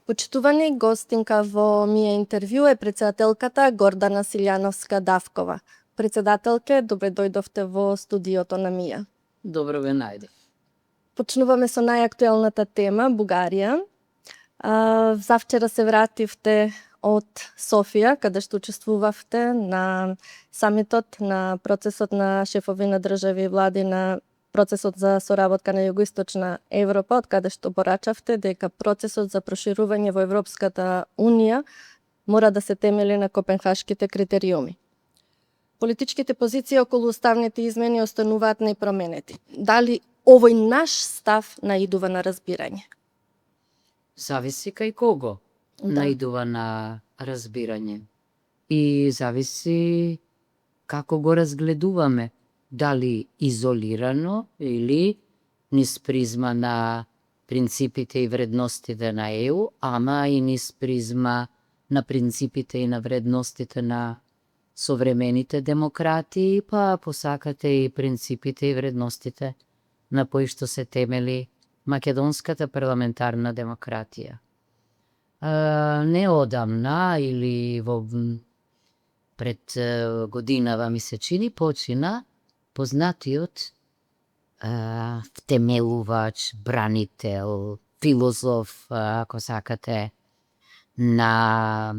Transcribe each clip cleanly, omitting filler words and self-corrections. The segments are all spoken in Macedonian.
Почитувани гостинка во Мија интервју е председателката Гордана Силјановска-Давкова. Председателке, добре дојдовте во студиото на Мија. Добро ве најдов. Почнуваме со најактуелната тема, Бугарија. Завчера се вративте од Софија, каде што учествувавте на самитот на процесот на шефови на држави и влади на процесот за соработка на Југоисточна Европа, од каде што порачавте дека процесот за проширување во Европската Унија мора да се темели на копенхашките критериуми. Политичките позиции околу уставните измени остануваат непроменети. Дали овој наш став наидува на разбирање? Зависи кај кого наидува на разбирање. И зависи како го разгледуваме. Дали изолирано или низ призма на принципите и вредностите на ЕУ, ама и низ призма на принципите и на вредностите на современите демократии, па посакате и принципите и вредностите на кои што се темели македонската парламентарна демократија. Неодамна или пред годинава ми се чини почина познатиот втемелувач, бранител, филозоф, ако сакате, на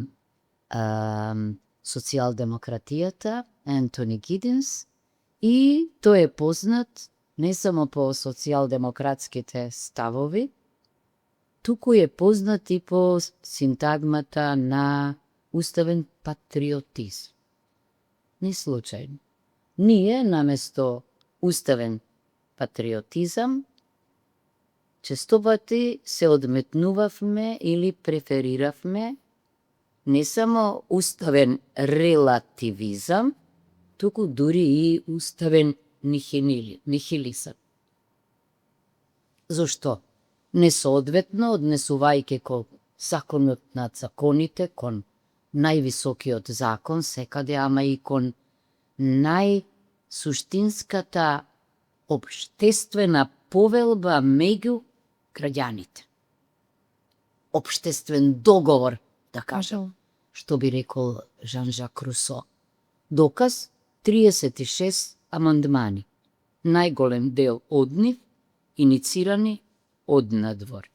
социјалдемократијата, Ентони Гидинс, и тој е познат не само по социјалдемократските ставови, туку е познат и по синтагмата на уставен патриотизм. Не случајно. Ние, наместо уставен патриотизам, честопати се одметнувавме или префериравме не само уставен релативизам, туку дури и уставен нихилизам. Зошто? Несоодветно однесувајќи кон законот над законите, кон највисокиот закон секаде, ама и кон најсуштинската општествена повелба меѓу граѓаните. Општествен договор, да кажам, што би рекол Жан-Жак Русо. Доказ 36 амандмани. Најголем дел од нив иницирани од надвор.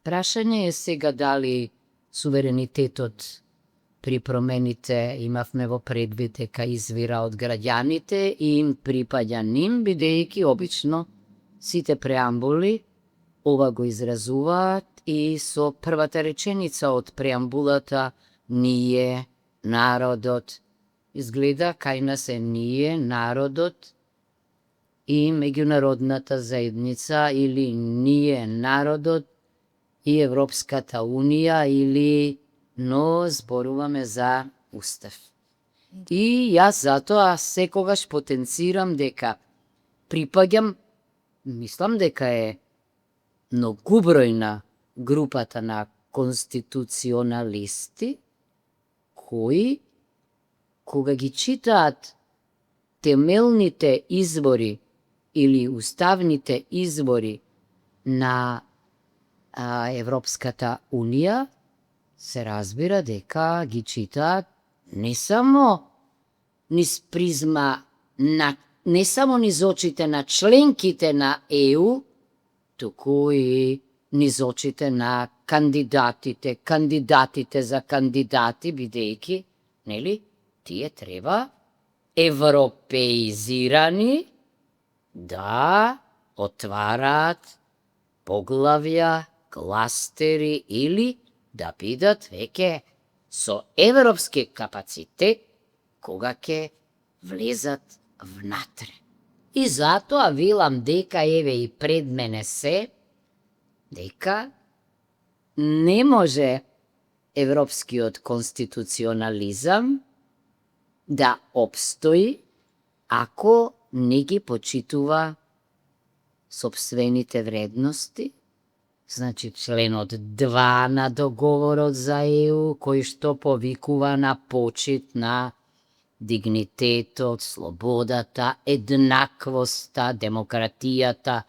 Прашање е сега дали суверенитетот при промените имавме во предвид дека извира од граѓаните и им припаѓа ним, бидејќи обично сите преамбули ова го изразуваат и со првата реченица од преамбулата ние, народот. Изгледа кај нас е ние, народот и меѓународната заедница, или ние, народот и Европската Унија, или но зборуваме за устав. И јас затоа секогаш потенцирам дека припаѓам, мислам дека е многубројна групата на конституционалисти кои, кога ги читаат темелните извори или уставните извори на Европската Унија, се разбира дека ги читаат не само низ призма на, не само низ очите на членките на ЕУ, туку и низ очите на кандидатите за кандидати, бидејќи, нели, тие треба европеизирани да отвараат поглавја, кластери или да бидат веќе со европски капацитет кога ќе влезат внатре. И затоа велам дека еве и пред мене се дека не може европскиот конституционализам да обстои ако не ги почитува сопствените вредности, значи членот 2 на договорот за ЕУ, кој што повикува на почит на дигнитетот, слободата, еднаквоста, демократијата,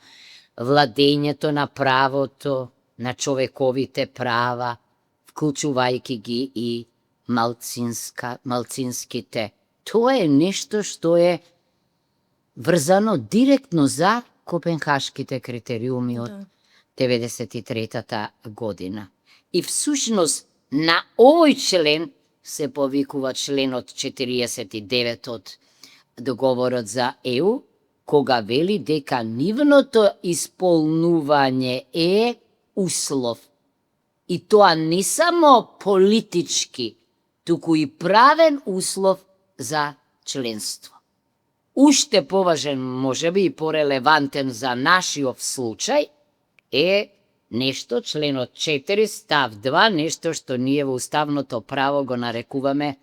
владењето на правото, на човековите права, вклучувајќи ги и малцинските. Тоа е нешто што е врзано директно за Копенхашките критериуми од 93-та година. И всушност на овој член се повикува членот 49 од договорот за ЕУ, кога вели дека нивното исполнување е услов. И тоа не само политички, туку и правен услов за членство. Уште поважен, можеби и порелевантен за нашиот случај, е нешто, членот 4, став 2, нешто што ние во уставното право го нарекуваме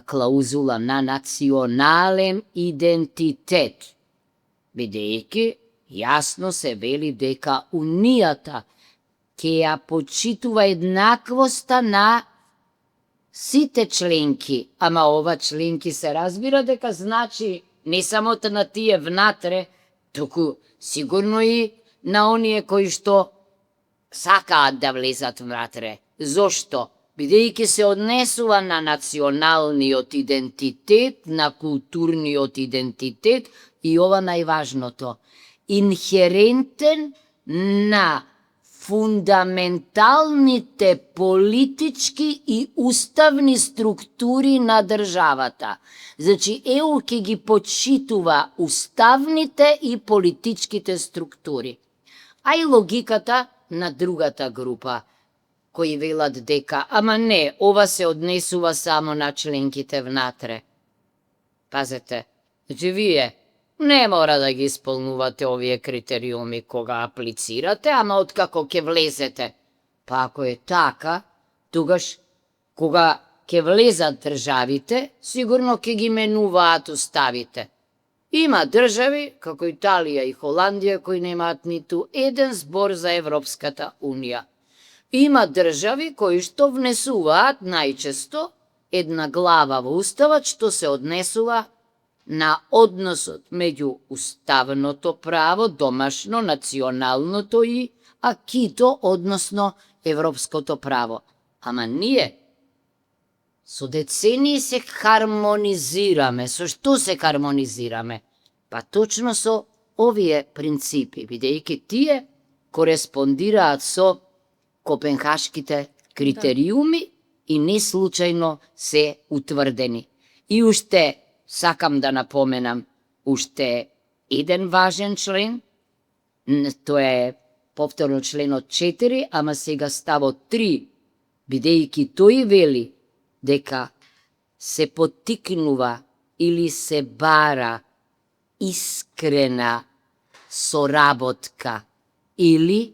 клаузула на национален идентитет, бидејќи јасно се вели дека Унијата ќе ја почитува еднаквоста на сите членки, ама ова членки се разбира дека значи не само на тие внатре, туку сигурно и на оние кои што сакаат да влезат внатре. Зошто? Бидејќи се однесува на националниот идентитет, на културниот идентитет и ова најважното, инхерентен на фундаменталните политички и уставни структури на државата. Значи, ЕУ ќе ги почитува уставните и политичките структури. А и логиката на другата група, кои велат дека, ама не, ова се однесува само на членките внатре. Пазете, значи вие не мора да ги исполнувате овие критериуми кога аплицирате, ама откако ќе влезете. Па ако е така, тогаш кога ќе влезат државите, сигурно ќе ги менуваат уставите. Има држави, како Италија и Холандија, кои немаат ниту еден збор за Европската Унија. Има држави кои што внесуваат најчесто една глава во уставот што се однесува на односот меѓу уставното право, домашно, националното и акито, односно европското право. Ама ние со децении се хармонизираме. Со што се хармонизираме? Па точно со овие принципи, бидејќи тие кореспондираат со Копенхашките критериуми и не случајно се утврдени. И уште сакам да напоменам уште еден важен член, тоа е повторно членот 4, ама сега ставот 3, бидејќи тој вели дека се поттикнува или се бара искрена соработка или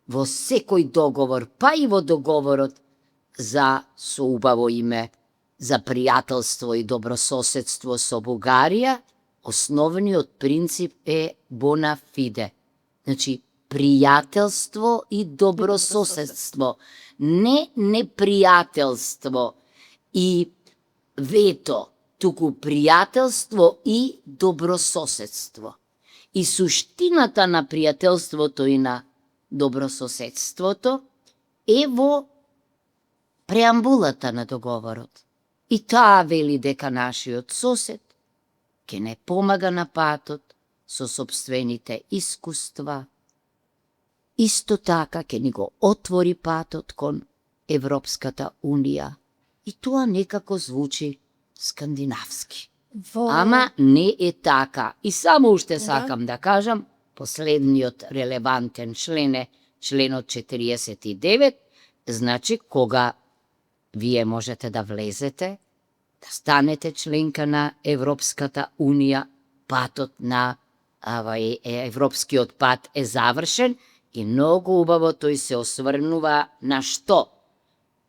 во секој договор, па и во договорот за со убаво име за пријателство и добрососедство со Бугарија, основниот принцип е bona fide. Значи, пријателство и добрососедство, не непријателство и вето, туку пријателство и добрососедство. И суштината на пријателството и на добрососедството е во преамбулата на договорот. И таа вели дека нашиот сосед ќе не помага на патот со собствените искуства, исто така ќе ни го отвори патот кон Европската Унија. И тоа некако звучи скандинавски. Ама не е така. И само уште сакам да кажам, последниот релевантен член е членот 49, значи кога вие можете да влезете, да станете членка на Европската Унија, патот на европскиот пат е завршен и многу убаво тој се осврнува на што?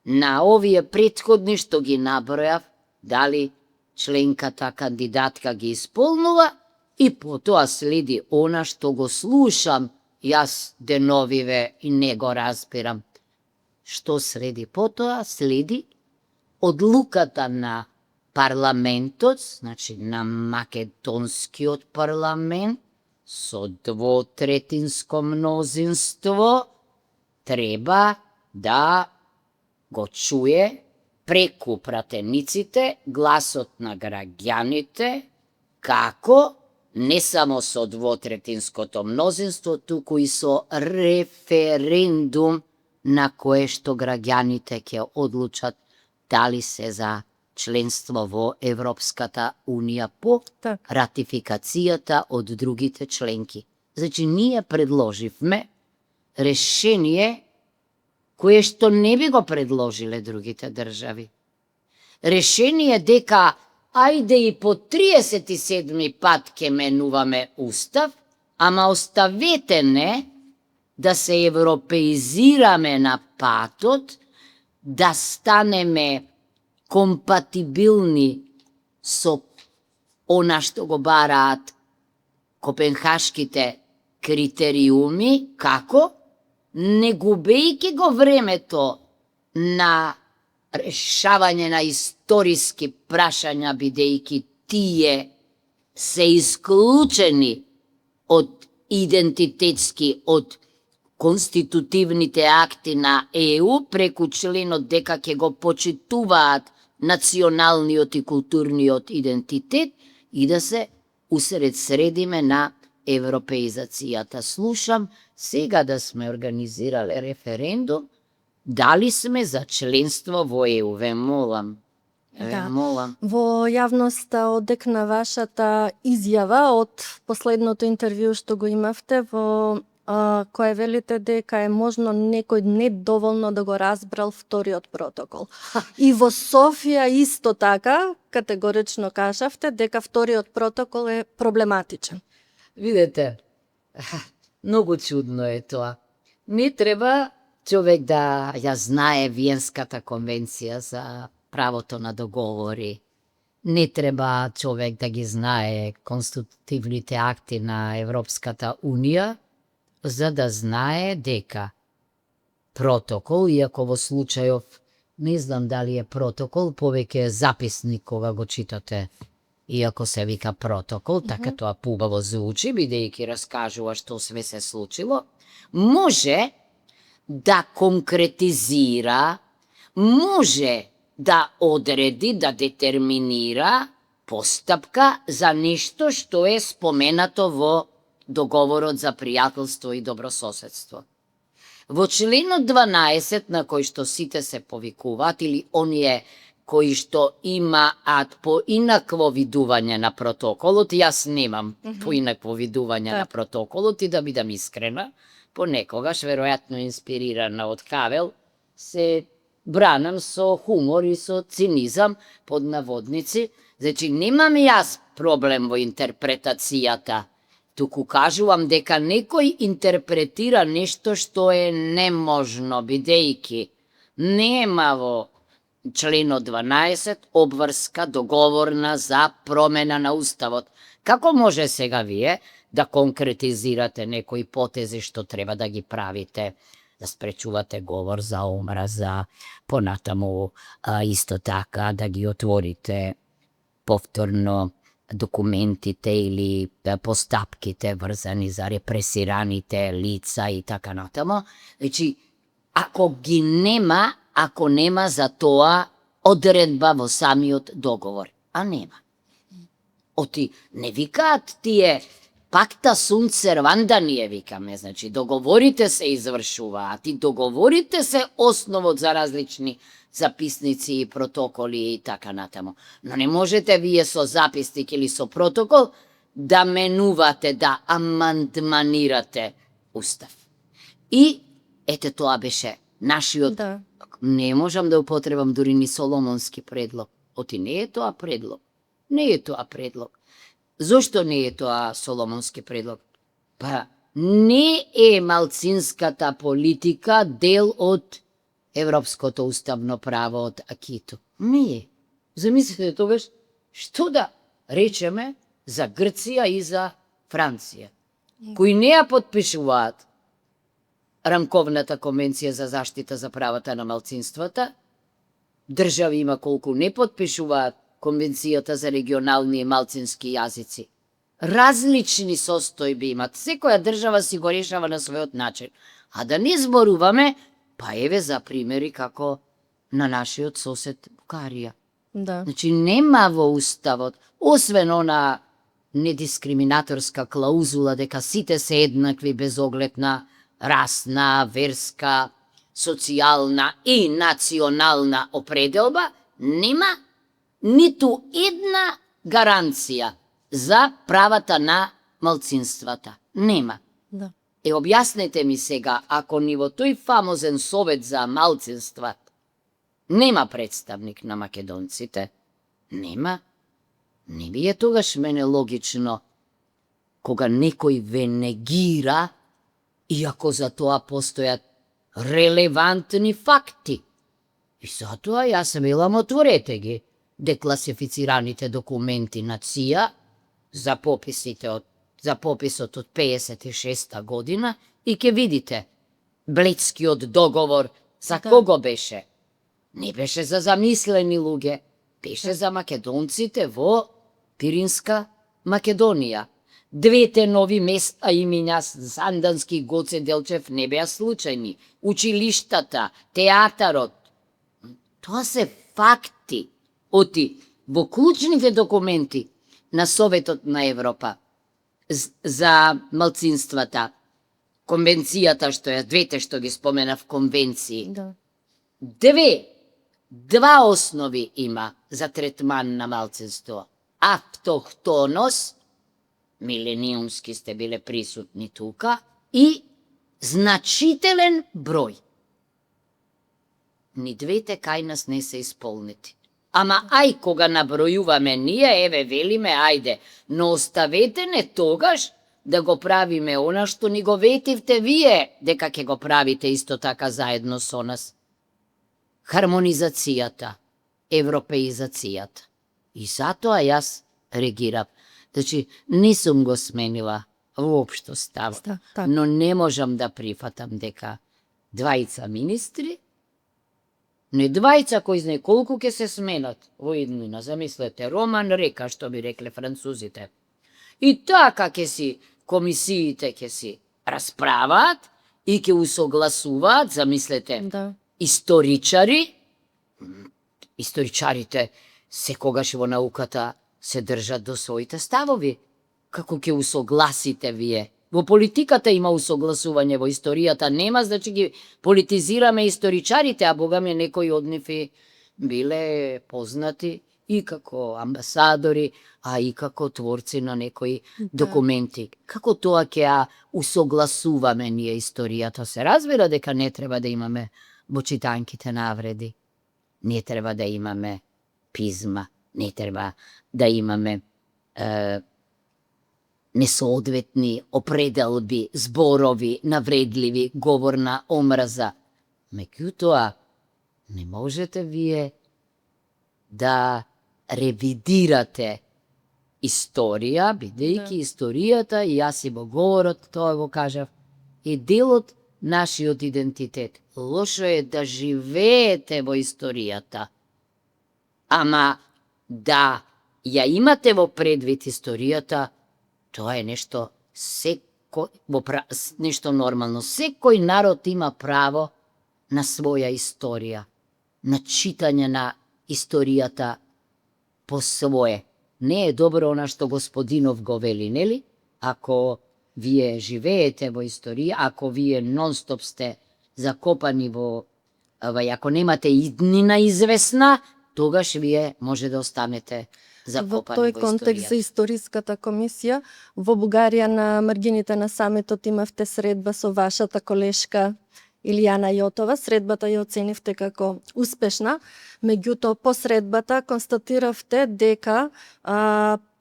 На овие претходни што ги набројав, дали членката кандидатка ги исполнува и потоа следи она што го слушам јас деновиве и не го разбирам. Што следи потоа? Следи одлуката на парламентот, значи на македонскиот парламент, со двотретинско мнозинство, треба да го чуе преку пратениците гласот на граѓаните, како не само со двотретинското мнозинство, туку и со референдум на кое што граѓаните ќе одлучат дали се за членство во Европската Унија по Така. ратификацијата од другите членки. Значи, ние предложивме решение кое што не би го предложиле другите држави. Решение дека ајде и по 37 пат ке менуваме устав, ама оставете не да се европеизираме на патот, да станеме компатибилни со она што го бараат копенхашките критериуми, како? Не губејќи го времето на решавање на историски прашања, бидејќи тие се исклучени од идентитетски, од конститутивните акти на ЕУ, преку членот дека ќе го почитуваат националниот и културниот идентитет и да се усредсредиме на европеизацијата. Слушам сега да сме организирале референдум, дали сме за членство во ЕУ, ве молам. Да. Молам. Во јавноста одекна вашата изјава од последното интервју што го имавте, во кое велите дека е можно некој недоволно да го разбрал вториот протокол. И во Софија исто така категорично кажавте дека вториот протокол е проблематичен. Видете, многу чудно е тоа. Не треба човек да ја знае Виенската конвенција за правото на договори. Не треба човек да ги знае конститутивните акти на Европската Унија, за да знае дека протокол, иако во случајов не знам дали е протокол, повеќе е записник кога го читате, иако се вика протокол, така тоа поубаво звучи, бидејќи раскажува што све се случило, може да конкретизира, може да одреди, да детерминира постапка за нешто што е споменато во договорот за пријателство и добрососедство. Во членот 12, на кој што сите се повикуваат, или оние кои што имаат поинакво видување на протоколот, јас немам поинакво видување на протоколот, и да бидам искрена, понекогаш, веројатно инспирирана од Хавел, се бранам со хумор и со цинизам, под наводници. Значи, немам јас проблем во интерпретацијата, туку кажувам дека некој интерпретира нешто што е неможно, бидејќи нема во членот 12 обврска договорна за промена на уставот. Како може сега вие да конкретизирате некои потези што треба да ги правите, да спречувате говор за омраза, понатаму исто така да ги отворите повторно документите или постапките врзани за репресираните лица и така натаму. Значи, ако ги нема, ако нема за тоа одредба во самиот договор, а нема. Оти не викаат тие пакта sunt servanda, ние викаме, значи договорите се извршуваат и договорите се основот за различни записници и протоколи и така натаму. Но не можете вие со записник или со протокол да менувате, да амандманирате устав. И ете тоа беше нашиот, Да. не можам да употребам дури ни соломонски предлог. Оти не е тоа предлог. Не е тоа предлог. Зошто не е тоа соломонски предлог? Па не е малцинската политика дел од европското уставно право од акито. Не е. Замислете тогаш што да речеме за Грција и за Франција, кои не ја потпишуваат Рамковната конвенција за заштита за правата на малцинствата. Држави има колку не потпишуваат Конвенцијата за регионални и малцински јазици. Различни состојби имат. Секоја држава си го решава на својот начин. А да не зборуваме, па еве за примери како на нашиот сосед Бугарија. Да. Значи, нема во уставот, освен она недискриминаторска клаузула дека сите се еднакви без оглед на расна, верска, социјална и национална определба, нема ниту една гаранција за правата на малцинствата. Нема. Да. Објаснете ми сега, ако ни во тој фамозен совет за малцинства нема представник на македонците, нема, не би е тогаш мене логично кога некој ве негира, иако за тоа постојат релевантни факти. И затоа јас велам, отворете ги декласифицираните документи на ЦИА за пописот од 56 година и ќе видите Блецкиот договор за кого беше? Не беше за замислени луѓе, беше за македонците во Пиринска Македонија. Двете нови места имиња Сандански, Гоце Делчев не беа случајни. Училиштата, театарот, тоа се факти. Оти во клучните документи на Советот на Европа за малцинствата, конвенцијата двете што ги споменав конвенции, Да. Два основи има за третман на малцинство. Автохтонос, милениумски сте биле присутни тука, и значителен број. Ни двете кај нас не се исполнети. Ама ај кога набројуваме ние, еве велиме, ајде, но оставете не тогаш да го правиме она што ни го ветивте вие, дека ќе го правите исто така заедно со нас. Хармонизацијата, европеизацијата. И затоа јас реагирав. Значи, не сум го сменила воопшто ставот, Так. но не можам да прифатам дека двајца министри, не двајца кои знае колку ќе се сменат во иднина, замислете, Роман Река, што би рекле французите. И така ќе си комисиите ќе си расправаат и ќе усогласуваат, замислете, Да. Историчарите секогаш во науката се држат до своите ставови. Како ќе усогласите вие? Во политиката има усогласување, во историјата нема, значи ги политизираме историчарите, а богаме некои од нив биле познати и како амбасадори, а и како творци на некои документи. Како тоа ќе ја усогласуваме ние историјата? Се разбира дека не треба да имаме во читанките навреди. Не треба да имаме пизма, не треба да имаме несоодветни определби, зборови, навредливи, говор на омраза. Меѓутоа, не можете вие да ревидирате историја, бидејќи историјата, и јас и во говорот тоа го кажав, е дел од нашиот идентитет. Лошо е да живеете во историјата, ама да ја имате во предвид историјата, тоа е нешто нешто нормално. Секој народ има право на своја историја, на читање на историјата по свое. Не е добро она што господинов го вели, нели? Ако вие живеете во историја, ако вие нон-стоп сте закопани во, ако немате иднина известна, тогаш вие може да останете Во закопани тој во контекст за историјата. историската комисија, во Бугарија на маргините на самитот имавте средба со вашата колешка Илијана Јотова. Средбата ја оценивте како успешна, меѓутоа по средбата констатиравте дека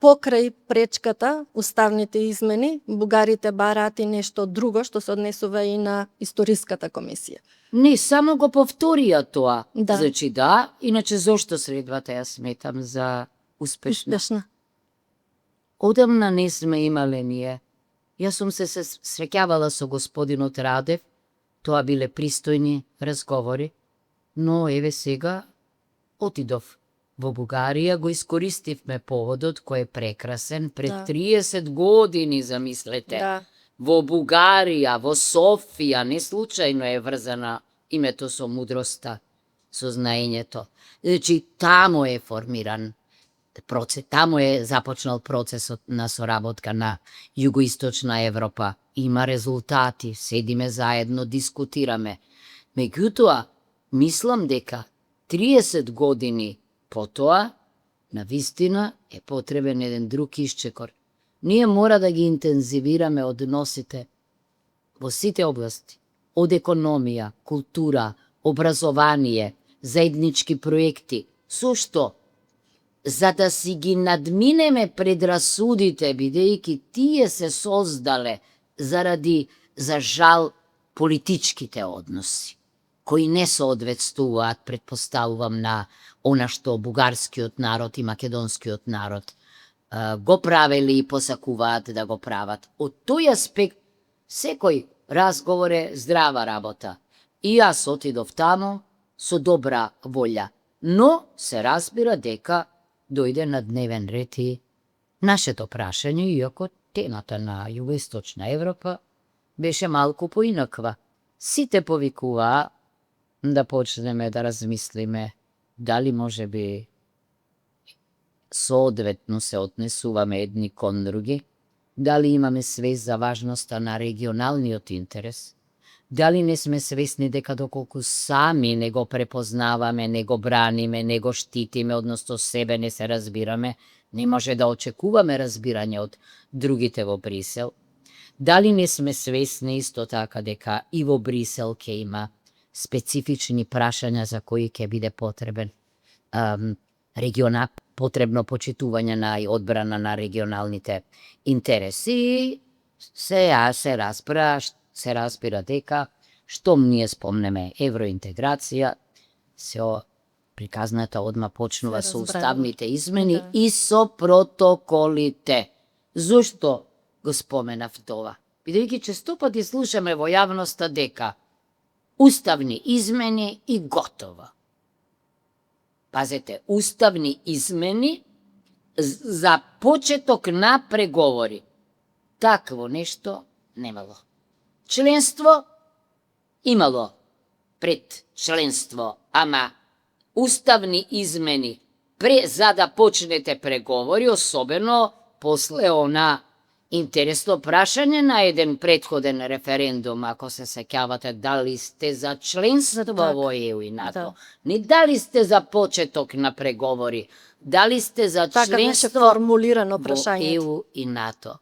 покрај пречката, уставните измени, бугарите бараат и нешто друго што се однесува и на историската комисија. Не, само го повторија тоа. Да. Значи да, иначе зошто средбата ја сметам за успешна? Успешна. Одамна не сме имале ние. Јас сум се среќавала со господинот Радев, тоа биле пристојни разговори, но еве сега отидов во Бугарија, го искористивме поводот кој е прекрасен, пред Да. 30 години, замислете. Да. Во Бугарија, во Софија, не случајно е врзана името со мудроста. со знаењето. Значи, тамо е формиран процес, тамо е започнал процесот на соработка на Југоисточна Европа. Има резултати, седиме заедно, дискутираме. Меѓутоа, мислам дека 30 години потоа, навистина е потребен еден друг исчекор. Ние мора да ги интензивираме односите во сите области. Од економија, култура, образование, заеднички проекти. Со што? За да си ги надминеме предрасудите, бидејќи тие се создале заради, за жал, политичките односи, кои не соодветствуваат, предпоставувам, на она што бугарскиот народ и македонскиот народ го правели и посакуваат да го прават. Од тој аспект, секој разговор е здрава работа. И јас отидов тамо со добра волја, но се разбира дека дојде на дневен ред и нашето прашање, иако темата на Југоисточна Европа беше малку поинаква. Сите повикуваа да почнеме да размислиме дали може би соодветно се однесуваме едни кон други, дали имаме свест за важноста на регионалниот интерес, дали не сме свесни дека доколку сами не го препознаваме, не го браниме, не го штитиме, односно себе не се разбираме, не може да очекуваме разбирање од другите во Брисел. Дали не сме свесни исто така дека и во Брисел ќе има специфични прашања за кои ќе биде потребен потребно почитување на и одбрана на регионалните интереси. Се разбира дека штом ние спомнеме евроинтеграција, приказната одма почнува со уставните измени и со протоколите. Зошто го споменав тоа? Бидејќи често пати слушаме во јавноста дека уставни измени и готово. Пазете, уставни измени за почеток на преговори. Такво нешто немало. Членство имало пред членство, ама уставни измени за да почнете преговори, особено после она интересно прашање на еден претходен референдум, ако се сеќавате, дали сте за членство во ЕУ и НАТО. Не дали сте за почеток на преговори, дали сте за членство формулирано во прашањето. ЕУ и НАТО.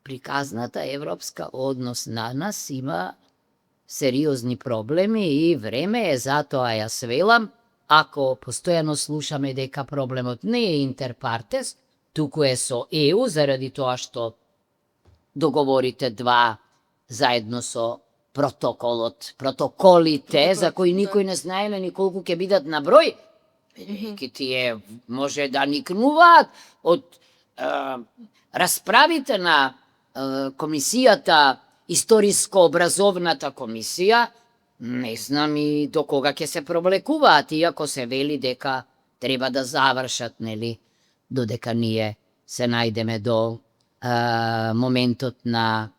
Приказната европска однос на нас има сериозни проблеми и време е, затоа јас велам, ако постојано слушаме дека проблемот не е интерпартес, туку е со ЕУ, заради тоа што договорите два заедно со протоколите, за кои никој не знаеле ни колку ќе бидат на број, бидејќи тие може да никнуваат од расправите на комисијата, историско-образовната комисија, не знам и до кога ќе се провлекуваат, иако се вели дека треба да завршат, нели, додека ние се најдеме до моментот на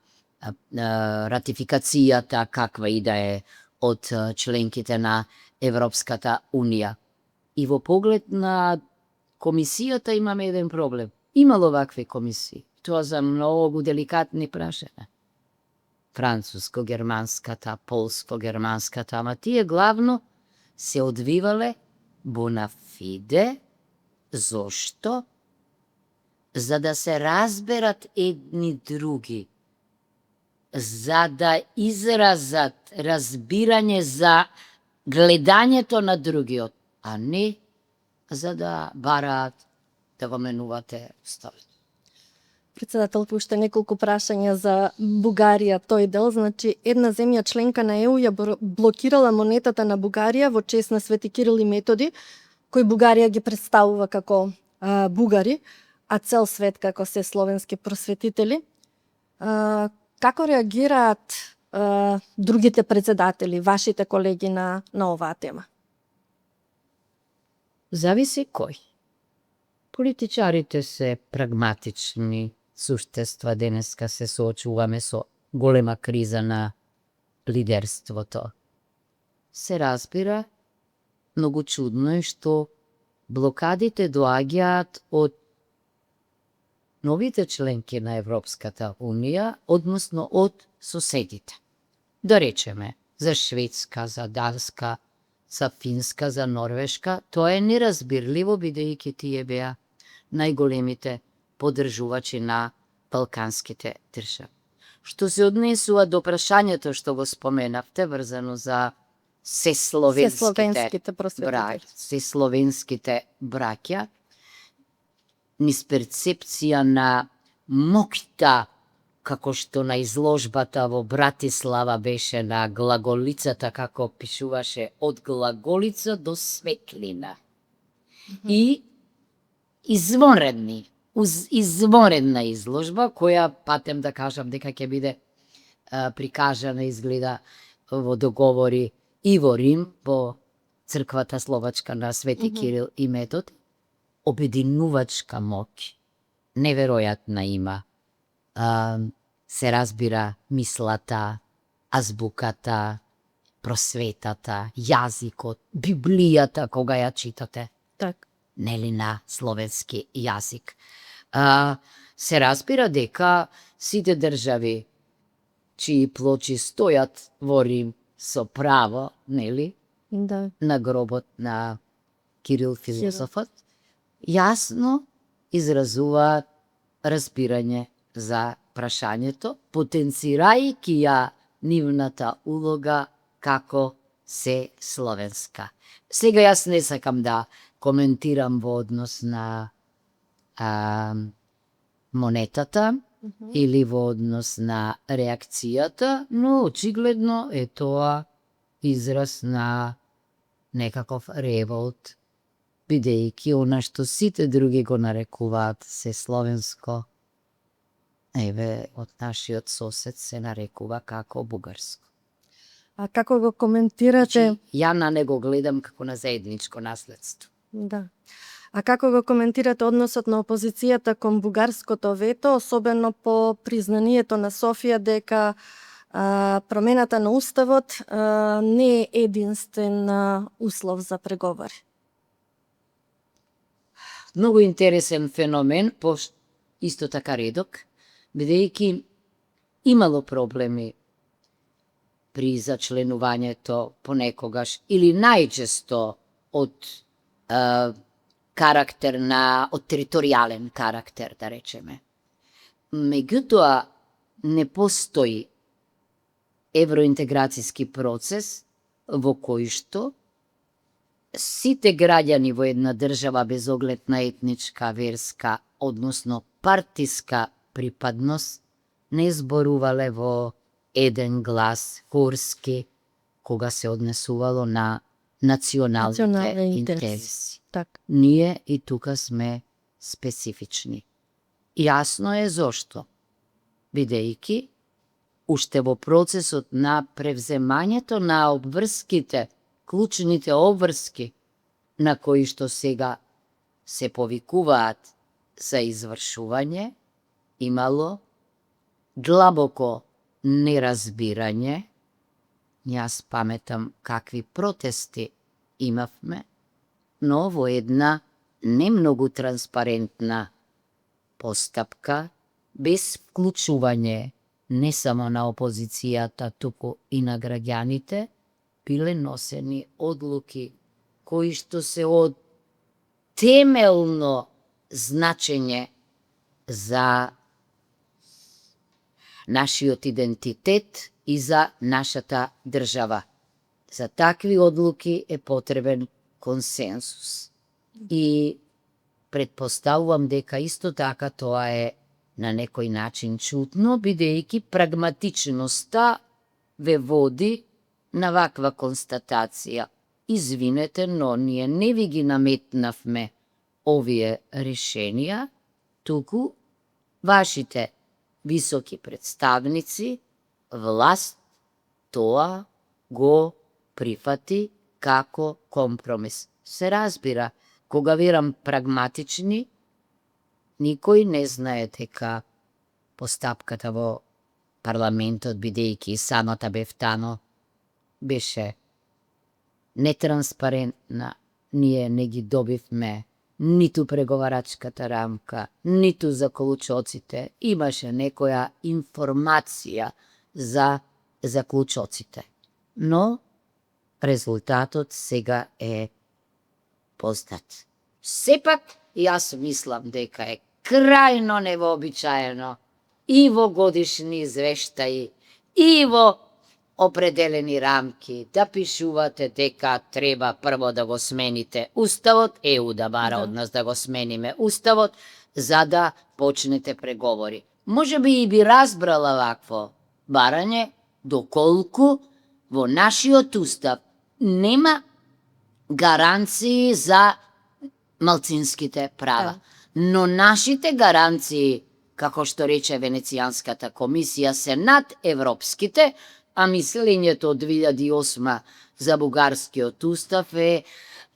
ратификацијата, каква и да е од членките на Европската Унија. И во поглед на комисијата имаме еден проблем. Имало вакви комисии, тоа за многу деликатни прашања. Француско-германската, полско-германската, ама тие главно се одвивале bona fide. Зошто? За да се разберат едни други, за да изразат разбирање за гледањето на другиот, а не за да бараат да го менувате ставот. Председател, уште неколку прашања за Бугарија, тој дел. Значи, една земја членка на ЕУ ја блокирала монетата на Бугарија во чест на Свети Кирил и Методи, кој Бугарија ги представува како бугари, а цел свет како се словенски просветители. Како реагираат другите председатели, вашите колеги на оваа тема? Зависи кој. Политичарите се прагматични суштества, денеска се соочуваме со голема криза на лидерството. Се разбира, многу чудно е што блокадите доаѓаат од новите членки на Европската Унија, односно од соседите. Да речеме, за Шведска, за Данска, за Финска, за Норвешка, тоа е неразбирливо, бидејќи тие беа најголемите поддржувачи на балканските држави. Што се однесува до прашањето што го споменавте, врзано за Сесловенските просветители. сесловенските браќа, низ перцепција на моќта, како што на изложбата во Братислава беше на глаголицата, како пишуваше од глаголица до светлина. И извонредна изложба, која, патем да кажам дека ќе биде прикажана, изгледа, во договори и во Рим, во црквата Словачка на Свети Кирил и Метод, обединувачка моќ, неверојатна има. Се разбира мислата, азбуката, просветата, јазикот, Библијата кога ја читате, Так. нели на словенски јазик. Се разбира дека сите држави чии плочи стојат во Рим со право, нели, Да. на гробот на Кирил филозофот, јасно изразуваат разбирање за прашањето, потенцирајќи ја нивната улога како се словенска. Сега јас не сакам да коментирам во однос на монетата или во однос на реакцијата, но очигледно е тоа израз на некаков револт, бидејќи она што сите други го нарекуваат се словенско, еве, од нашиот сосед се нарекува како бугарско. А како го коментирате? Ја на него гледам како на заедничко наследство. Да. А како го коментирате односот на опозицијата кон бугарското вето, особено по признанието на Софија дека промената на уставот не е единствен услов за преговори? Многу интересен феномен, исто така редок, бидејќи имало проблеми при зачленувањето понекогаш или најчесто од карактер од територијален карактер, да речеме. Меѓутоа, не постои евроинтеграцијски процес во кој што сите граѓани во една држава без оглед на етничка, верска, односно партиска припадност, не зборувале во еден глас хорски, кога се однесувало на националните интереси. Так. Ние и тука сме специфични. Јасно е зошто. Бидејќи, уште во процесот на превземањето на обврските, клучните обврски, на кои што сега се повикуваат за извршување, имало длабоко неразбирање. Јас паметам какви протести имавме, но во една не многу транспарентна постапка, без вклучување не само на опозицијата, туку и на граѓаните, биле носени одлуки кои што се од темелно значење за нашиот идентитет и за нашата држава. За такви одлуки е потребен консенсус. И предпоставувам дека исто така тоа е на некој начин чутно, бидејќи прагматичноста ве води на ваква констатација. Извинете, но ние не ви ги наметнавме овие решенија, туку вашите високи представници, власт, тоа го прифати како компромис. Се разбира, кога верам прагматични, никој не знае дека постапката во парламентот, бидејќи самата бев тано, беше нетранспарентна. Ние не ги добивме ниту преговарачката рамка, ниту за клучоците. Имаше некоја информација за заклучоците. Но резултатот сега е познат. Сепак, јас мислам дека е крајно невообичаено и во годишни извештаи, и во определени рамки да пишувате дека треба прво да го смените уставот, ЕУ да бара од нас да го смениме уставот, за да почнете преговори. Може би и би разбрала вакво барање, доколку во нашиот устав нема гаранции за малцинските права. Но нашите гаранции, како што рече Венецијанската комисија, се над европските, а мислењето од 2008 за бугарскиот устав е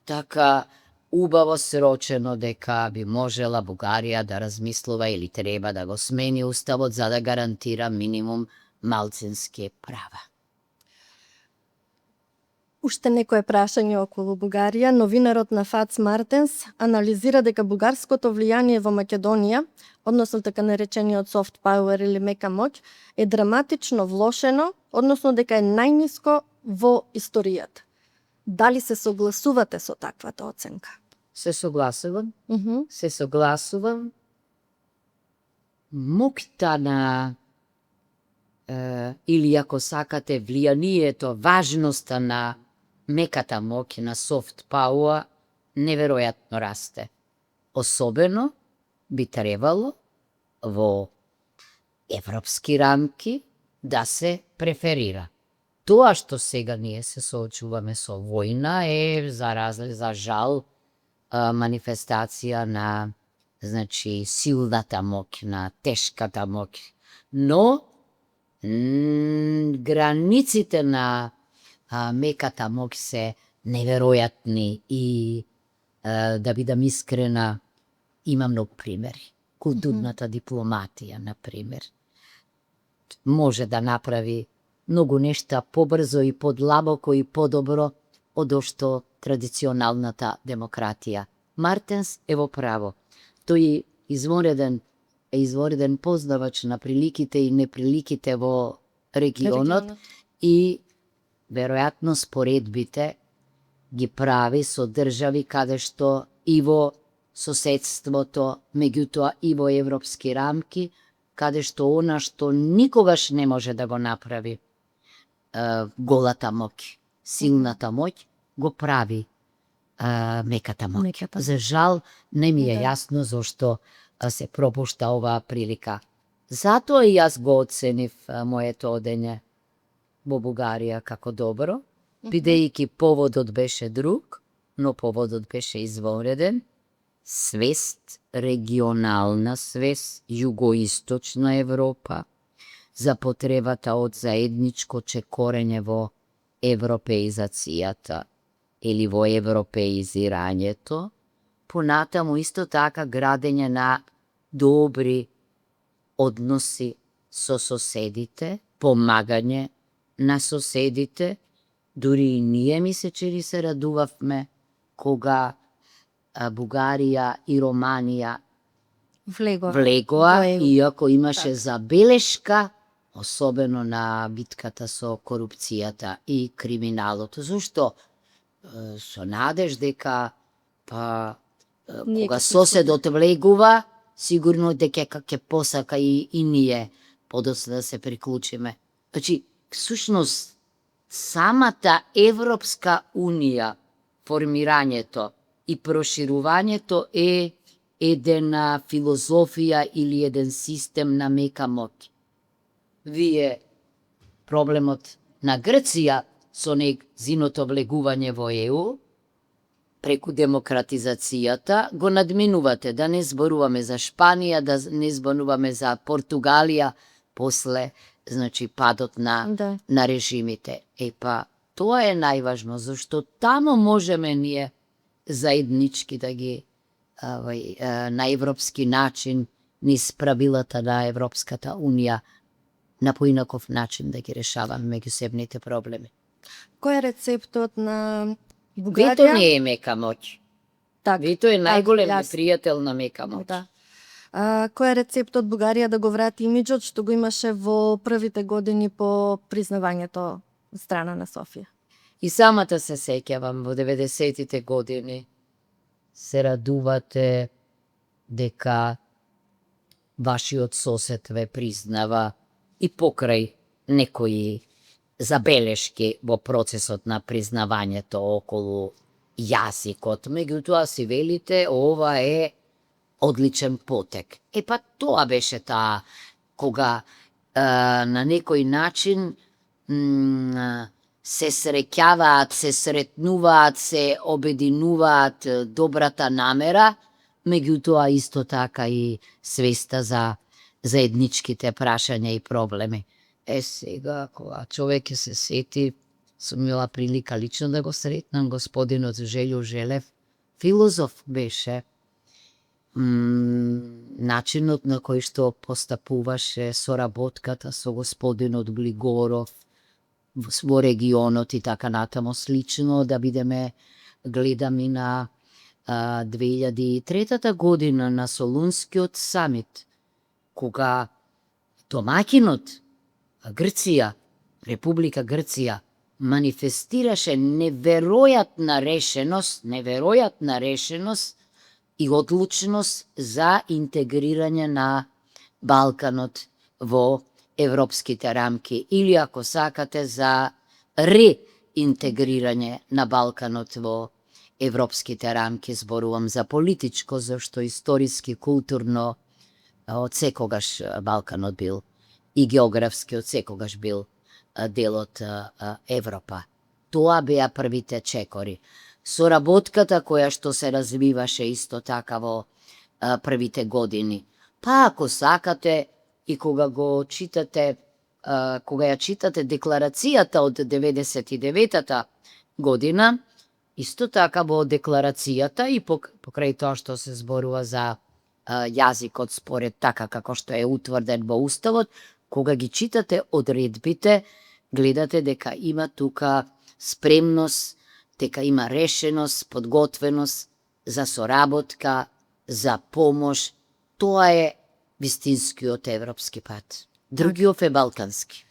така убаво срочено дека би можела Бугарија да размислува или треба да го смени уставот за да гарантира минимум малцински права. Уште некое прашање околу Бугарија. Новинарот на ФАЦ Мартенс анализира дека бугарското влијание во Македонија, односно така наречениот soft power или мека моќ, е драматично влошено, односно дека е најниско во историјата. Дали се согласувате со таквата оценка? Се согласувам. Мгм. Се согласувам. Моќта на или ако сакате влијанието, важноста на меката моќ, на soft power, неверојатно расте. Особено би требало во европски рамки да се преферира. Тоа што сега ние се соочуваме со војна е за жал манифестација на силната моќ, на тешката моќ. Но границите на меката моќ се неверојатни и да бидам искрена, има многу примери. Културната дипломатија, например, може да направи многу нешта побрзо и подлабоко и подобро од што традиционалната демократија. Мартенс е во право. Тој извореден познавач на приликите и неприликите во регионот и веројатно споредбите ги прави со држави каде што и во соседството, меѓутоа и во европски рамки, каде што она што никогаш не може да го направи голата моќ, силната моќ, го прави меката моќ. За жал, не ми е јасно зошто се пропушта оваа прилика. Затоа и јас го оценив моето одење во Бугарија како добро, бидејќи поводот беше друг, но поводот беше извонреден. Свест, регионална свест, југоисточна Европа, за потребата од заедничко чекорење во европеизацијата или во европеизирањето, понатаму исто така градење на добри односи со соседите, помагање на соседите, дури и ние ми се чини се радувавме кога Бугарија и Романија влегоа, иако имаше забелешка, особено на битката со корупцијата и криминалот. Зошто? Со надеж дека кога соседот влегува, сигурно дека ќе посака и ние подоцна да се приклучиме. Значи, всушност, самата Европска унија, формирањето и проширувањето е едена филозофија или еден систем на мека моќ. Вие проблемот на Грција со нејзиното влегување во ЕУ, преку демократизацијата, го надминувате, да не зборуваме за Шпанија, да не зборуваме за Португалија, после, падот на режимите. Тоа е најважно, зашто тамо можеме ние заеднички да ги на европски начин, низ правилата на Европската унија, на поинаков начин да ги решаваме меѓусебните проблеми. Кој е рецептот на Вето не е мека моќ. така, Вето е најголем јас- непријател на мека моќ. Да. Кој е рецептот Бугарија да го врати имиџот што го имаше во првите години по признавањето од страна на Софија? И самата се сеќавам во 90-тите години се радувате дека вашиот сосед ве признава и покрај некои забелешки во процесот на признавањето околу јазикот. Меѓутоа си велите, ова е одличен потек. Па тоа беше таа, кога на некој начин се среќаваат, се сретнуваат, се обединуваат добрата намера, меѓутоа исто така и свеста за заедничките прашања и проблеми. Сега, кога човек ќе се сети, сум имала прилика лично да го сретнам господинот Желјо Желев, филозоф беше. Начинот на кој што постапуваше соработката со господинот Глигоров во регионот и така натаму слично, да бидеме гледам и на 2003 година на Солунскиот самит, кога домаќинот Грција, Република Грција, манифестираше неверојатна решеност и одлучност за интегрирање на Балканот во европските рамки, или ако сакате за реинтегрирање на Балканот во европските рамки. Зборувам за политичко, зашто историски, културно од секогаш Балканот бил и географски од секогаш бил дел од Европа. Тоа беа првите чекори. Соработката која што се развиваше исто така во првите години. Па ако сакате и кога го читате, кога ја читате декларацијата од 99-та година, исто така во декларацијата и покрај тоа што се зборува за јазикот според така како што е утврден во Уставот, кога ги читате одредбите, гледате дека има тука спремност, дека има решеност, подготвеност за соработка, за помош. Тоа е вистинскиот европски пат. Другиот е балкански.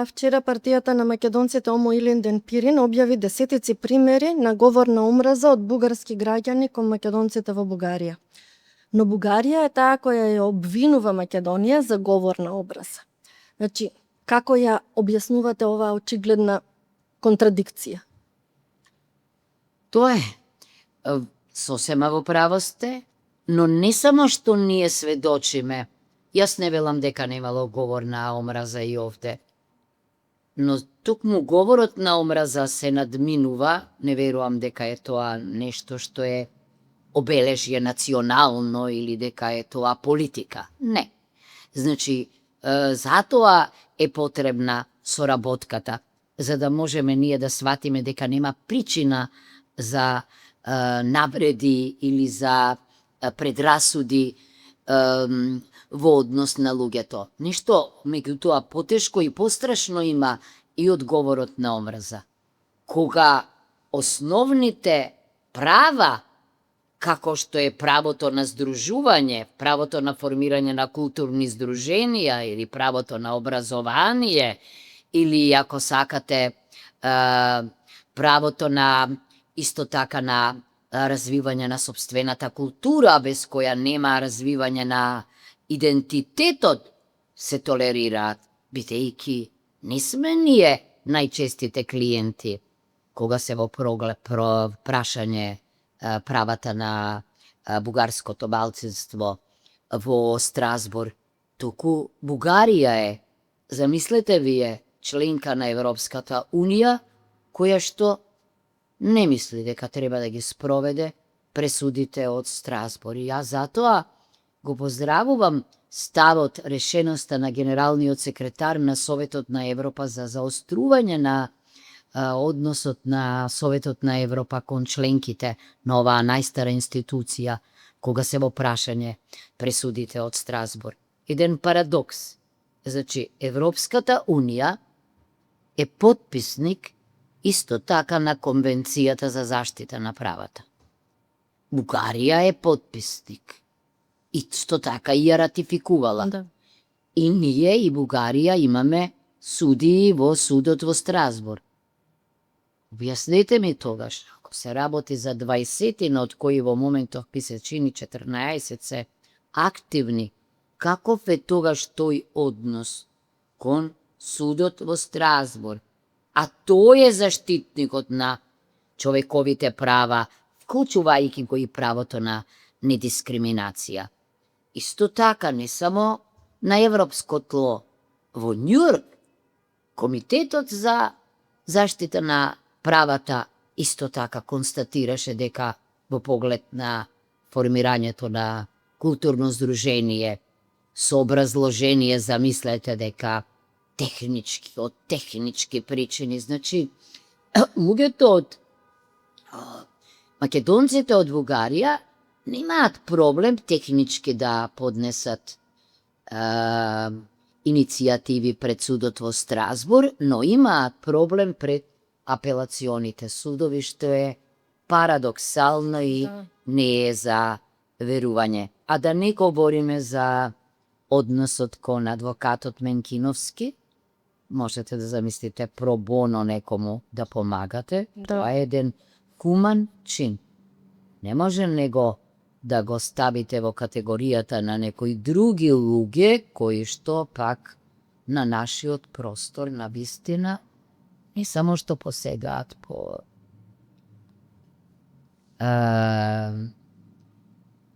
Вчера партијата на македонците Омо Илинден Пирин објави десетици примери на говор на омраза од бугарски граѓани кон македонците во Бугарија. Но Бугарија е таа која ја обвинува Македонија за говор на омраза. Значи, како ја објаснувате оваа очигледна контрадикција? Тоа е. Сосема во право сте, но не само што ние сведочиме. Јас не велам дека немало говор на омраза и овде. Но токму говорот на омраза се надминува, не верувам дека е тоа нешто што е обележје национално или дека е тоа политика. Не. Значи, затоа е потребна соработката, за да можеме ние да сватиме дека нема причина за навреди или за предрасуди во однос на луѓето. Нешто меѓутоа потешко и пострашно има и од говорот на омраза. Кога основните права, како што е правото на здружување, правото на формирање на културни здруженија или правото на образование, или ако сакате правото на исто така на развивање на сопствената култура, без која нема развивање на идентитетот, се толерираат, бидејќи не сме ние најчестите клиенти кога се во прашање правата на бугарското малцинство во Страсбур. Туку Бугарија е, замислете вие, членка на Европската Унија, која што не мисли дека треба да ги спроведе пресудите од Страсбур. И јас затоа го поздравувам ставот, решеноста на генералниот секретар на Советот на Европа за заострување на односот на Советот на Европа кон членките на оваа најстара институција, кога се во прашање пресудите од Страсбур. Еден парадокс. Значи, Европската Унија е потписник исто така на Конвенцијата за заштита на правата. Бугарија е потписник. Исто така и ја ратификувала. Да. И ние и Бугарија имаме суди во судот во Страсбург. Објаснете ми тогаш, ако се работи за 20, од кои во моментов ми се чини 14 се активни, каков е тогаш тој однос кон судот во Страсбург? А тој е заштитникот на човековите права, вклучувајќи го и правото на недискриминација. Исто така, не само на европско тло, во Њујорк, Комитетот за заштита на правата исто така констатираше дека во поглед на формирањето на културно здружение со образложение, замислете дека од технички причини, значи, луѓето од македонците од Бугарија немаат проблем технички да поднесат иницијативи пред судот во Страсбург, но имаат проблем пред апелационите судови, што е парадоксално и не е за верување. А да не говориме за односот кон адвокатот Менкиновски, можете да замислите пробоно некому да помагате, тоа е еден хуман чин. Не може него да го ставите во категоријата на некои други луѓе кои што пак на нашиот простор на вистина не само што посегаат по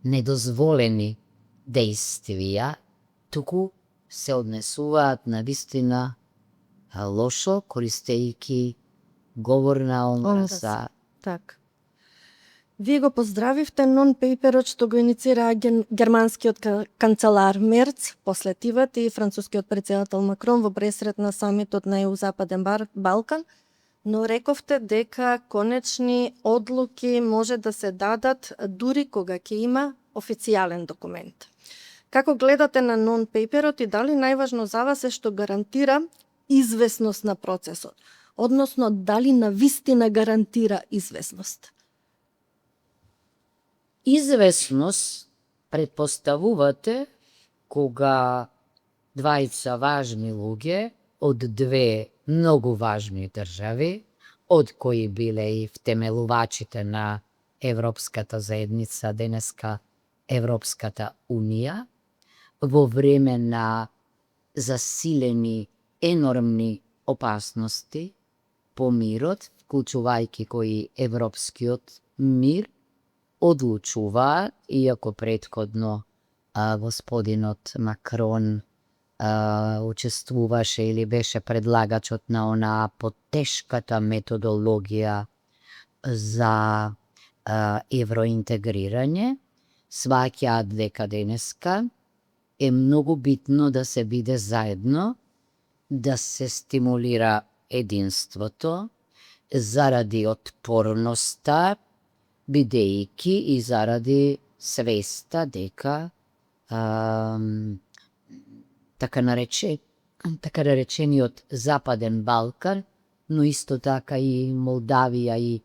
недозволени действија, туку се однесуваат на вистина лошо, користејќи говорна омраза. Так. Вие го поздравивте нон-пейперот што го иницира германскиот канцелар Мерц, после тиват и францускиот претседател Макрон во пресрет на самитот на ЕУ Западен Балкан, но рековте дека конечни одлуки може да се дадат дури кога ќе има официјален документ. Како гледате на нон-пейперот и дали најважно за вас е што гарантира известност на процесот? Односно, дали на вистина гарантира известност? Известност предпоставувате кога двајца важни луѓе од две многу важни држави, од кои биле и втемелувачите на Европската заедница, денеска Европската унија, во време на засилени енормни опасности по мирот, вклучувајќи кои европскиот мир, одлучуваат, иако претходно господинот Макрон учествуваше или беше предлагачот на онаа потешката методологија за евроинтегрирање, сваќаат дека денеска е многу битно да се биде заедно, да се стимулира единството заради отпорноста, бидејќи и заради свеста дека така наречениот Западен Балкан, но исто така и Молдавија и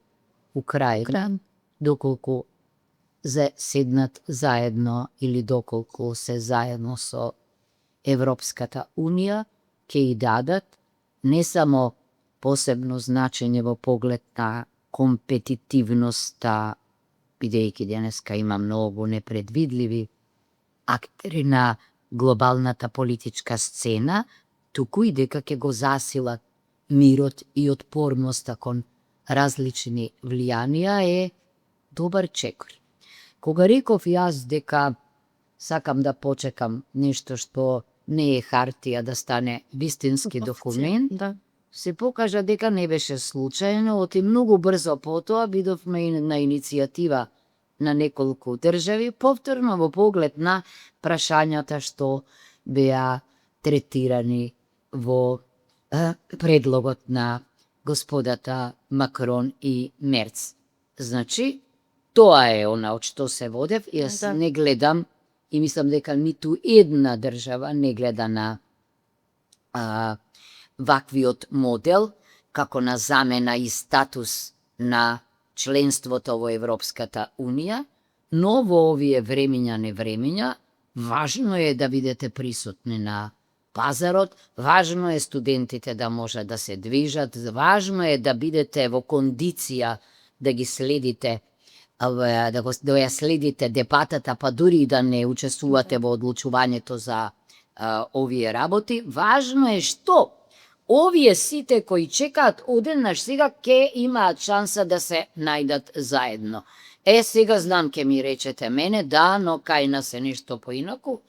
Украина, доколку седнат заедно или доколку се заедно со Европската унија, ќе и дадат не само посебно значење во поглед на компетитивноста, бидејќи денеска има многу непредвидливи актери на глобалната политичка сцена, туку и дека ќе го засилат мирот и отпорноста кон различни влијанија е добар чекор. Кога реков јас дека сакам да почекам нешто што не е хартија да стане вистински документ, се покажа дека не беше случајно, оти многу брзо потоа бидовме и на иницијатива на неколку држави, повторно во поглед на прашањата што беа третирани во предлогот на господата Макрон и Мерц. Значи, тоа е она од што се водев, јас не гледам и мислам дека ниту една држава не гледа на ваквиот модел, како на замена и статус на членството во Европската Унија, но во овие времиња, невремиња, важно е да бидете присутни на пазарот, важно е студентите да може да се движат, важно е да бидете во кондиција да ги следите, да ја следите дебатата, па дури и да не учествувате во одлучувањето за овие работи. Важно е што овие сите кои чекаат одеднаш сега ќе имаат шанса да се најдат заедно. Сега знам ке ми речете мене, да, но кај нас е нешто поинаку,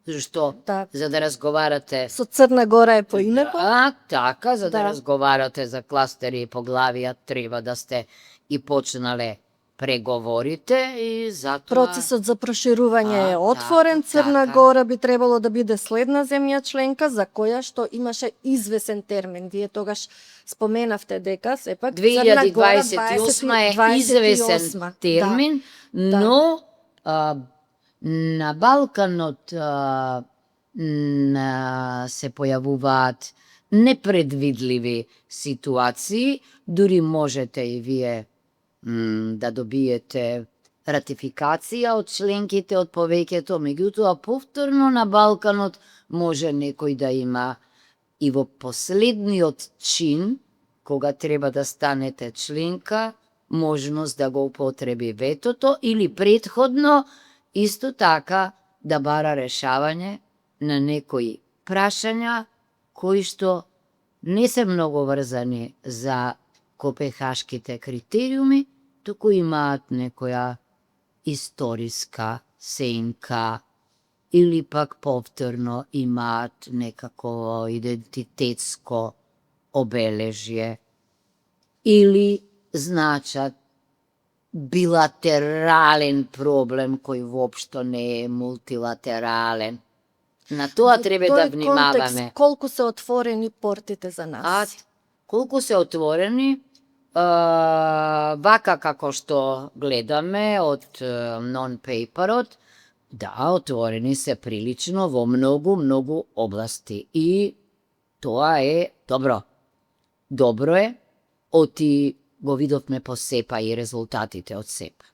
зашто Да. за да разговарате Со Црна Гора е поинаку. така, за да Да. разговарате за кластери и поглавија, треба да сте и почнале преговорите и затоа... Процесот за проширување е отворен. така, Црна така. Гора би требало да биде следна земја членка за која што имаше извесен термин. Вие тогаш споменавте дека сепак Црна Гора 2028 е извесен 28. термин, Да. но на Балканот се појавуваат непредвидливи ситуации, дури можете и вие да добиете ратификација од членките од повеќето, меѓутоа повторно на Балканот може некој да има и во последниот чин, кога треба да станете членка, можност да го употреби ветото или претходно исто така да бара решавање на некои прашања кои што не се многу врзани за копенхашките критериуми, туку имаат некоја историска сенка или пак повторно имаат некако идентитетско обележје или значат билатерален проблем кој воопшто не е мултилатерален. На тоа треба да внимаваме. Контекст, колку се отворени портите за нас. Колку се отворени, вака како што гледаме од non-paperот, да, отворени се прилично во многу области. И тоа е добро. Добро е, оти го видовме по СЕПА и резултатите од СЕПА.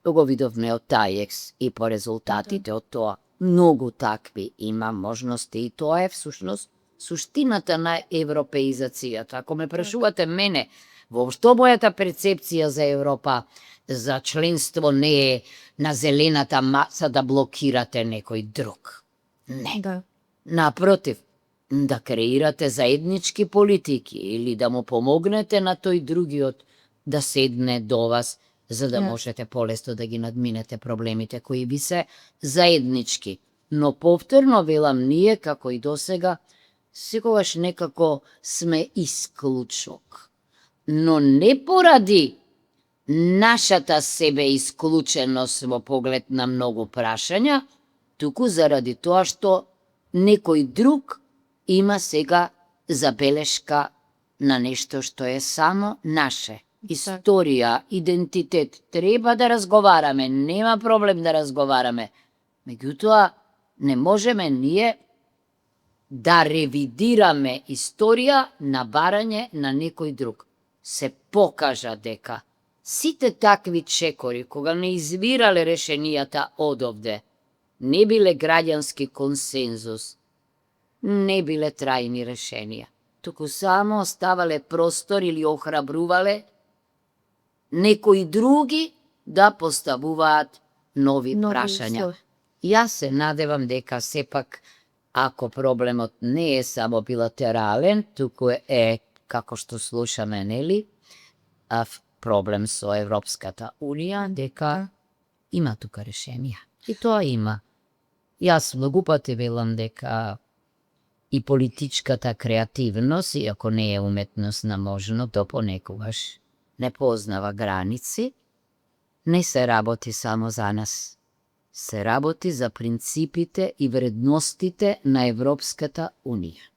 Го видовме од ТАјЕКС и по резултатите од тоа. Многу такви има можности и тоа е всушност суштината на европеизацијата. Ако ме прашувате мене, воопшто мојата перцепција за Европа, за членство не е на зелената маса да блокирате некој друг. Не. Да. Напротив, да креирате заеднички политики или да му помогнете на тој другиот да седне до вас, за да можете полесно да ги надминете проблемите кои ви се заеднички. Но повторно велам, ние како и досега секогаш некако сме исклучок. Но не поради нашата себе исклученост во поглед на многу прашања, туку заради тоа што некој друг има сега забелешка на нешто што е само наше. Историја, идентитет, треба да разговараме, нема проблем да разговараме. Меѓутоа, не можеме ние да ревидираме историја на барање на некој друг. Се покажа дека сите такви чекори, кога не извирале решенијата одовде, не биле граѓански консензус, не биле трајни решенија, туку само оставале простор или охрабрувале некои други да поставуваат нови прашања. Јас се надевам дека сепак, ако проблемот не е само билатерален, туку е, како што слушаме, нели, проблем со Европската Унија, дека има тука решенија. И тоа има. Јас многу пати велам дека и политичката креативност, иако не е уметност можно, то понекогаш не познава граници, не се работи само за нас. Се работи за принципите и вредностите на Европската Унија.